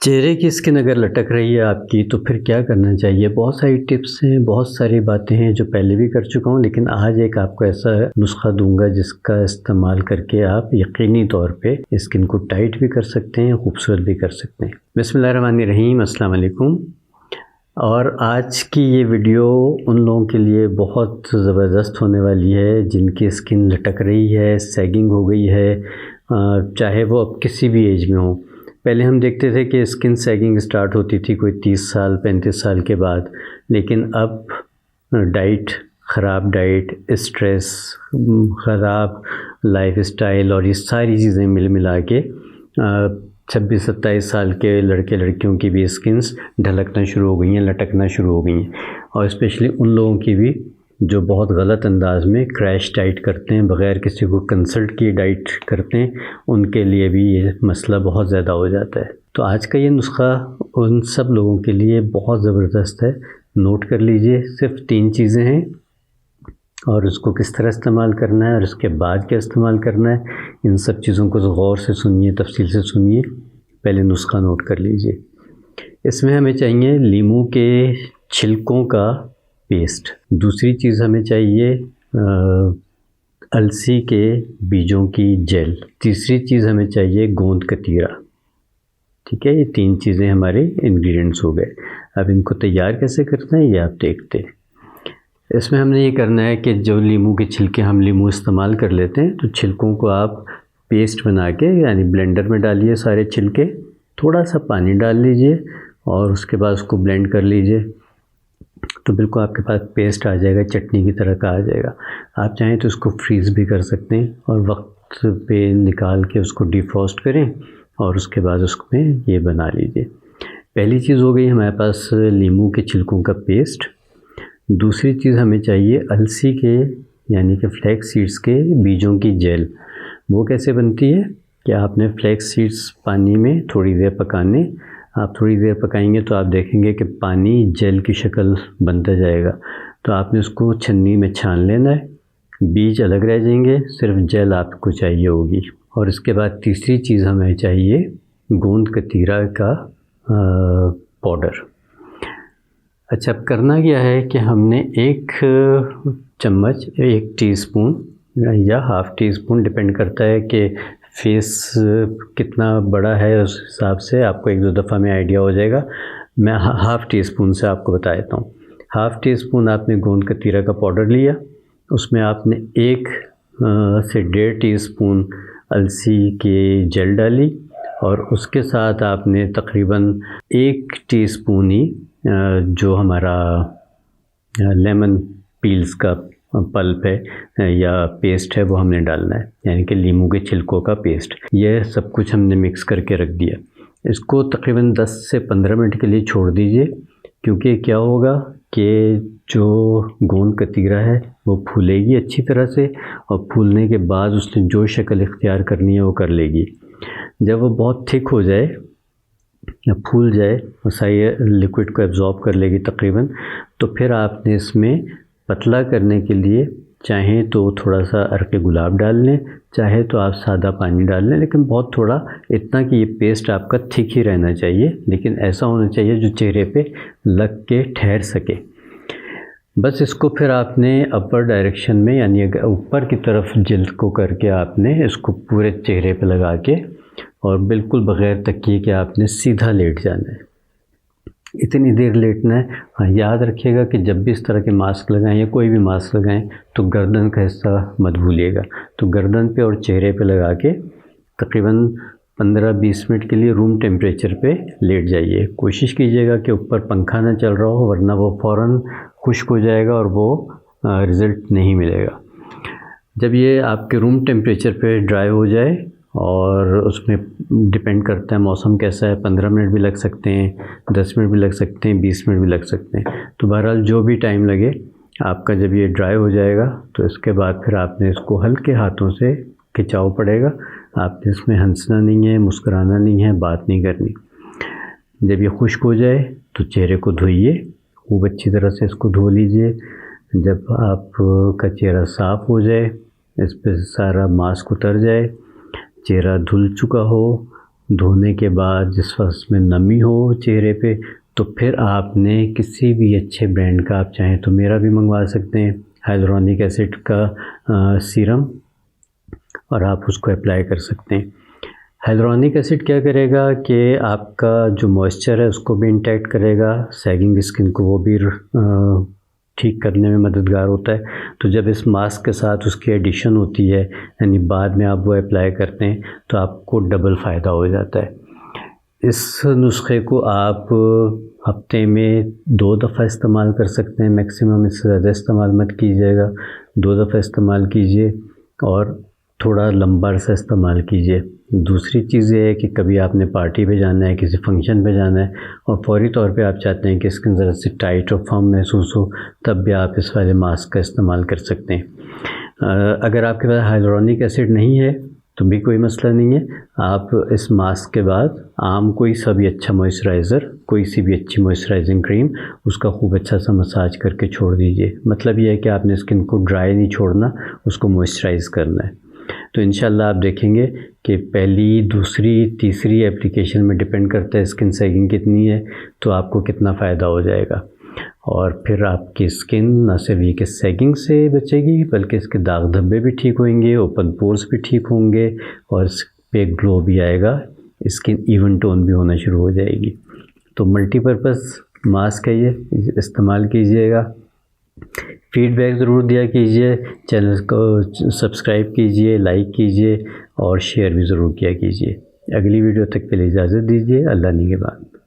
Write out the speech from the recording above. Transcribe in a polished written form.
चेहरे की स्किन अगर लटक रही है आपकी तो फिर क्या करना चाहिए। बहुत सारी टिप्स हैं, बहुत सारी बातें हैं जो पहले भी कर चुका हूँ, लेकिन आज एक आपको ऐसा नुस्खा दूंगा जिसका इस्तेमाल करके आप यकीनी तौर पे स्किन को टाइट भी कर सकते हैं, खूबसूरत भी कर सकते हैं। बिस्मिल्लाहिर्रहमानिर्रहीम, अस्सलाम वालेकुम। और आज की ये वीडियो उन लोगों के लिए बहुत ज़बरदस्त होने वाली है जिनकी स्किन लटक रही है, सैगिंग हो गई है, चाहे वो अब किसी भी एज में हो। पहले हम देखते थे कि स्किन सैगिंग स्टार्ट होती थी कोई 30 साल 35 साल के बाद, लेकिन अब ख़राब डाइट, स्ट्रेस, ख़राब लाइफस्टाइल और ये सारी चीज़ें मिल मिला के 26-27 साल के लड़के लड़कियों की भी स्किन्स ढलकना शुरू हो गई हैं, लटकना शुरू हो गई हैं। और स्पेशली उन लोगों की भी जो बहुत गलत अंदाज में क्रैश डाइट करते हैं, बग़ैर किसी को कंसल्ट किए डाइट करते हैं, उनके लिए भी ये मसला बहुत ज़्यादा हो जाता है। तो आज का ये नुस्खा उन सब लोगों के लिए बहुत ज़बरदस्त है। नोट कर लीजिए, सिर्फ 3 चीज़ें हैं और उसको किस तरह इस्तेमाल करना है और उसके बाद क्या इस्तेमाल करना है, इन सब चीज़ों को गौर से सुनिए, तफसील से सुनिए। पहले नुस्खा नोट कर लीजिए। इसमें हमें चाहिए लीमू के छिलकों का पेस्ट। दूसरी चीज़ हमें चाहिए अलसी के बीजों की जेल। तीसरी चीज़ हमें चाहिए गोंद कतीरा। ठीक है, ये 3 चीज़ें हमारे इंग्रेडिएंट्स हो गए। अब इनको तैयार कैसे करना है ये आप देखते हैं। इसमें हमने ये करना है कि जो लीमू के छिलके, हम लीमू इस्तेमाल कर लेते हैं, तो छिलकों को आप पेस्ट बना के यानी ब्लेंडर में डालिए सारे छिलके, थोड़ा सा पानी डाल लीजिए और उसके बाद उसको ब्लेंड कर लीजिए, तो बिल्कुल आपके पास पेस्ट आ जाएगा, चटनी की तरह का आ जाएगा। आप चाहें तो उसको फ्रीज़ भी कर सकते हैं और वक्त पे निकाल के उसको डिफ्रॉस्ट करें और उसके बाद उसमें ये बना लीजिए। पहली चीज़ हो गई हमारे पास लीमू के छिलकों का पेस्ट। दूसरी चीज़ हमें चाहिए अलसी के यानी कि फ्लैक्स सीड्स के बीजों की जेल। वो कैसे बनती है कि आपने फ्लैक्स सीड्स पानी में थोड़ी देर पकाने, आप थोड़ी देर पकाएंगे तो आप देखेंगे कि पानी जेल की शक्ल बनता जाएगा। तो आपने उसको छन्नी में छान लेना है, बीज अलग रह जाएंगे, सिर्फ जेल आपको चाहिए होगी। और इसके बाद तीसरी चीज़ हमें चाहिए गोंद कतीरा का पाउडर। अच्छा, अब करना क्या है कि हमने 1 चम्मच, 1 टीस्पून या हाफ़ टी स्पून, डिपेंड करता है कि फेस कितना बड़ा है, उस हिसाब से आपको 1-2 दफ़ा में आइडिया हो जाएगा। मैं हाफ़ टी स्पून से आपको बता देता हूँ। हाफ़ टी स्पून आपने गोंद कतीरा का पाउडर लिया, उसमें आपने 1 से 1.5 टीस्पून अलसी की जेल डाली और उसके साथ आपने तकरीबन 1 टीस्पून ही जो हमारा लेमन पील्स का पल्प है या पेस्ट है वो हमने डालना है, यानी कि लीमू के छिलकों का पेस्ट। यह सब कुछ हमने मिक्स करके रख दिया। इसको तकरीबन 10 से 15 मिनट के लिए छोड़ दीजिए, क्योंकि क्या होगा कि जो गोंद कतीरा है वो फूलेगी अच्छी तरह से और फूलने के बाद उसने जो शक्ल इख्तियार करनी है वो कर लेगी। जब वो बहुत थिक हो जाए या फूल जाए और सही लिक्विड को एब्ज़ॉर्ब कर लेगी तकरीबन, तो फिर आपने इसमें पतला करने के लिए चाहें तो थोड़ा सा अर्क़ गुलाब डाल लें, चाहे तो आप सादा पानी डाल लें, लेकिन बहुत थोड़ा, इतना कि ये पेस्ट आपका थिक ही रहना चाहिए, लेकिन ऐसा होना चाहिए जो चेहरे पे लग के ठहर सके। बस इसको फिर आपने अपर डायरेक्शन में यानी ऊपर की तरफ जिल्द को करके आपने इसको पूरे चेहरे पे लगा के और बिल्कुल बग़ैर तकिए के आपने सीधा लेट जाना है। इतनी देर लेटना है। हाँ, याद रखिएगा कि जब भी इस तरह के मास्क लगाएं या कोई भी मास्क लगाएं तो गर्दन का हिस्सा मत भूलिएगा। तो गर्दन पे और चेहरे पे लगा के तकरीबन 15-20 मिनट के लिए रूम टेम्परेचर पे लेट जाइए। कोशिश कीजिएगा कि ऊपर पंखा ना चल रहा हो, वरना वो फ़ौरन खुश्क हो जाएगा और वो रिज़ल्ट नहीं मिलेगा। जब ये आपके रूम टेम्परेचर पे ड्राई हो जाए, और उसमें डिपेंड करता है मौसम कैसा है, 15 मिनट भी लग सकते हैं, 10 मिनट भी लग सकते हैं, 20 मिनट भी लग सकते हैं। तो बहरहाल जो भी टाइम लगे आपका, जब ये ड्राई हो जाएगा तो इसके बाद फिर आपने इसको हल्के हाथों से खिंचाव पड़ेगा। आपने इसमें हंसना नहीं है, मुस्कुराना नहीं है, बात नहीं करनी। जब ये खुश्क हो जाए तो चेहरे को धोइए, खूब अच्छी तरह से इसको धो लीजिए। जब आपका चेहरा साफ़ हो जाए, इस पर सारा मास्क उतर जाए, चेहरा धुल चुका हो धोने के बाद जिस वक्त उसमें नमी हो चेहरे पे, तो फिर आपने किसी भी अच्छे ब्रांड का, आप चाहें तो मेरा भी मंगवा सकते हैं, हाइलुरोनिक एसिड का सीरम, और आप उसको अप्लाई कर सकते हैं। हाइलुरोनिक एसिड क्या करेगा कि आपका जो मॉइस्चर है उसको भी इंटैक्ट करेगा, सैगिंग स्किन को वो भी ठीक करने में मददगार होता है। तो जब इस मास्क के साथ उसकी एडिशन होती है, यानी बाद में आप वो अप्लाई करते हैं, तो आपको डबल फ़ायदा हो जाता है। इस नुस्खे को आप हफ्ते में 2 दफ़ा इस्तेमाल कर सकते हैं मैक्सिमम, इससे ज़्यादा इस्तेमाल मत कीजिएगा। 2 दफ़ा इस्तेमाल कीजिए और थोड़ा लंबा अरसा इस्तेमाल कीजिए। दूसरी चीज़ ये है कि कभी आपने पार्टी पे जाना है, किसी फंक्शन पे जाना है और फ़ौरी तौर पे आप चाहते हैं कि स्किन ज़रा सी टाइट और फर्म महसूस हो, तब भी आप इस वाले मास्क का इस्तेमाल कर सकते हैं। अगर आपके पास हाइलुरोनिक एसिड नहीं है तो भी कोई मसला नहीं है, आप इस मास्क के बाद आम कोई सा भी अच्छा मॉइस्चराइज़र, कोई सी भी अच्छी मॉइस्चराइजिंग क्रीम, उसका खूब अच्छा सा मसाज करके छोड़ दीजिए। मतलब ये है कि आपने स्किन को ड्राई नहीं छोड़ना, उसको मॉइस्चराइज़ करना है। तो इंशाल्लाह आप देखेंगे कि पहली, दूसरी, तीसरी एप्लीकेशन में डिपेंड करता है स्किन सैगिंग कितनी है, तो आपको कितना फ़ायदा हो जाएगा। और फिर आपकी स्किन न सिर्फ ये कि सैगिंग से बचेगी, बल्कि इसके दाग धब्बे भी ठीक होंगे, ओपन पोर्स भी ठीक होंगे और इस पे ग्लो भी आएगा, स्किन इवन टोन भी होना शुरू हो जाएगी। तो मल्टीपर्पज़ मास्क है ये, इस्तेमाल कीजिएगा। फीडबैक ज़रूर दिया कीजिए, चैनल को सब्सक्राइब कीजिए, लाइक कीजिए और शेयर भी ज़रूर किया कीजिए। अगली वीडियो तक के लिए इजाज़त दीजिए। अल्लाह निगहबान।